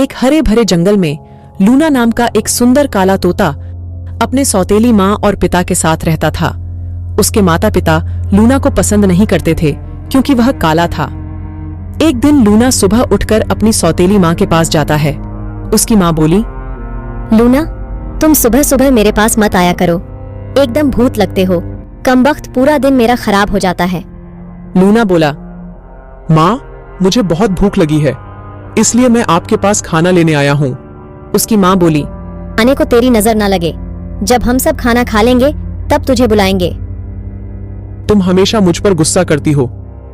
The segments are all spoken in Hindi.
एक हरे भरे जंगल में लूना नाम का एक सुंदर काला तोता अपने सौतेली माँ और पिता के साथ रहता था। उसके माता पिता लूना को पसंद नहीं करते थे क्योंकि वह काला था। एक दिन लूना सुबह उठकर अपनी सौतेली माँ के पास जाता है। उसकी माँ बोली, लूना, तुम सुबह सुबह मेरे पास मत आया करो, एकदम भूत लगते हो। कमबख्त पूरा दिन मेरा खराब हो जाता है। लूना बोला, माँ, मुझे बहुत भूख लगी है, इसलिए मैं आपके पास खाना लेने आया हूँ। उसकी माँ बोली, आने को तेरी नजर ना लगे, जब हम सब खाना खा लेंगे तब तुझे बुलाएंगे। तुम हमेशा मुझ पर गुस्सा करती हो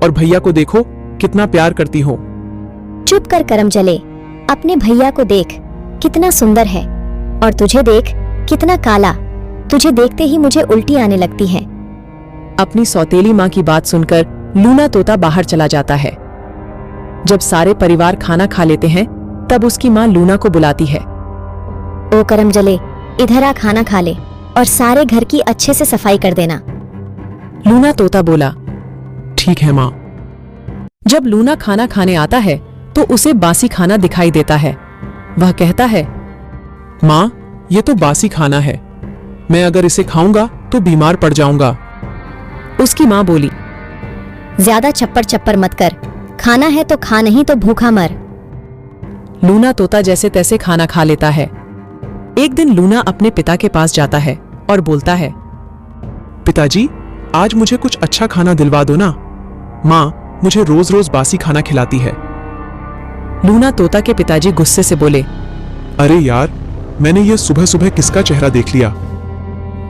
और भैया को देखो कितना प्यार करती हो। चुप कर करम चले, अपने भैया को देख कितना सुंदर है और तुझे देख कितना काला। तुझे देखते ही मुझे उल्टी आने लगती है। अपनी सौतेली माँ की बात सुनकर लूना तोता बाहर चला जाता है। जब सारे परिवार खाना खा लेते हैं तब उसकी माँ लूना को बुलाती है। ओ करम जले, इधर आ, खाना खा ले और सारे घर की अच्छे से सफाई कर देना। लूना तोता बोला, ठीक है माँ। जब लूना खाना खाने आता है तो उसे बासी खाना दिखाई देता है। वह कहता है, माँ, ये तो बासी खाना है, मैं अगर इसे खाऊंगा तो बीमार पड़ जाऊंगा। उसकी माँ बोली, ज्यादा चप्पड़ चप्पड़ मत कर, खाना है तो खा, नहीं तो भूखा मर। लूना तोता जैसे तैसे खाना खा लेता है। एक दिन लूना अपने पिता के पास जाता है और बोलता है, पिताजी, आज मुझे कुछ अच्छा खाना दिलवा दो ना। माँ मुझे रोज रोज बासी खाना खिलाती है। लूना तोता के पिताजी गुस्से से बोले, अरे यार, मैंने ये सुबह सुबह किसका चेहरा देख लिया।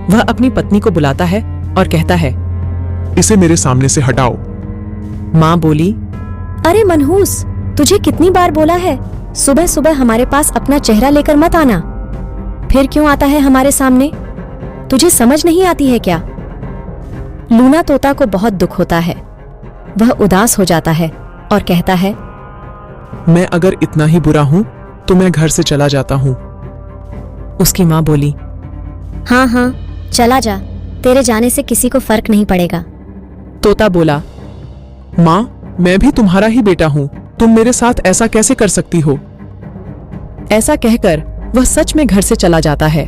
वह अपनी पत्नी को बुलाता है और कहता है, इसे मेरे सामने से हटाओ। माँ बोली, अरे मनहूस, तुझे कितनी बार बोला है सुबह सुबह हमारे पास अपना चेहरा लेकर मत आना, फिर क्यों आता है हमारे सामने? तुझे समझ नहीं आती है क्या? लूना तोता को बहुत दुख होता है। वह उदास हो जाता है और कहता है, मैं अगर इतना ही बुरा हूं तो मैं घर से चला जाता हूं। उसकी माँ बोली, हाँ हाँ, चला जा, तेरे जाने से किसी को फर्क नहीं पड़ेगा। तोता बोला, माँ, मैं भी तुम्हारा ही बेटा हूँ, तुम मेरे साथ ऐसा कैसे कर सकती हो? ऐसा कहकर वह सच में घर से चला जाता है।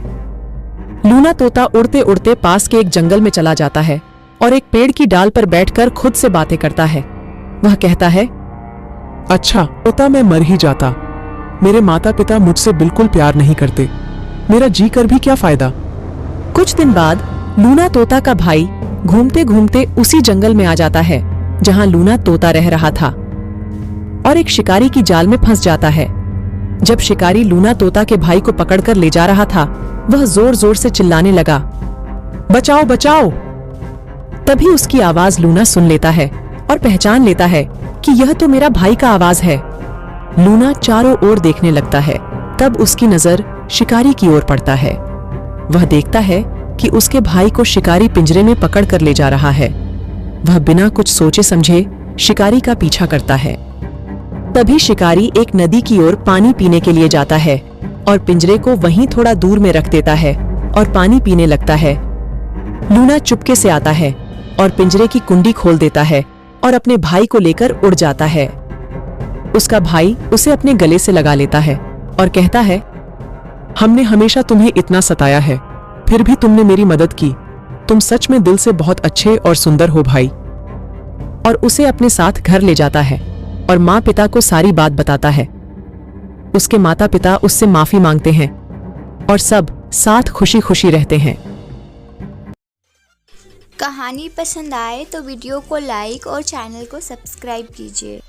लूना तोता उड़ते उड़ते पास के एक जंगल में चला जाता है और एक पेड़ की डाल पर बैठकर खुद से बातें करता है। वह कहता है, अच्छा तोता, मैं मर ही जाता। मेरे माता पिता मुझसे बिल्कुल प्यार नहीं करते, मेरा जी कर भी क्या फायदा। कुछ दिन बाद लूना तोता का भाई घूमते घूमते उसी जंगल में आ जाता है जहां लूना तोता रह रहा था और एक शिकारी की जाल में फंस जाता है। जब शिकारी लूना तोता के भाई को पकड़कर ले जा रहा था, वह जोर जोर से चिल्लाने लगा, बचाओ बचाओ। तभी उसकी आवाज लूना सुन लेता है और पहचान लेता है कि यह तो मेरा भाई का आवाज है। लूना चारों ओर देखने लगता है। तब उसकी नजर शिकारी की ओर पड़ता है। वह देखता है कि उसके भाई को शिकारी पिंजरे में पकड़ कर ले जा रहा है। वह बिना कुछ सोचे समझे शिकारी का पीछा करता है। तभी शिकारी एक नदी की ओर पानी पीने के लिए जाता है और पिंजरे को वहीं थोड़ा दूर में रख देता है और पानी पीने लगता है। लूना चुपके से आता है और पिंजरे की कुंडी खोल देता है और अपने भाई को लेकर उड़ जाता है। उसका भाई उसे अपने गले से लगा लेता है और कहता है, हमने हमेशा तुम्हें इतना सताया है, फिर भी तुमने मेरी मदद की। तुम सच में दिल से बहुत अच्छे और सुंदर हो भाई। और उसे अपने साथ घर ले जाता है और माँ पिता को सारी बात बताता है। उसके माता पिता उससे माफी मांगते हैं और सब साथ खुशी खुशी रहते हैं। कहानी पसंद आए तो वीडियो को लाइक और चैनल को सब्सक्राइब कीजिए।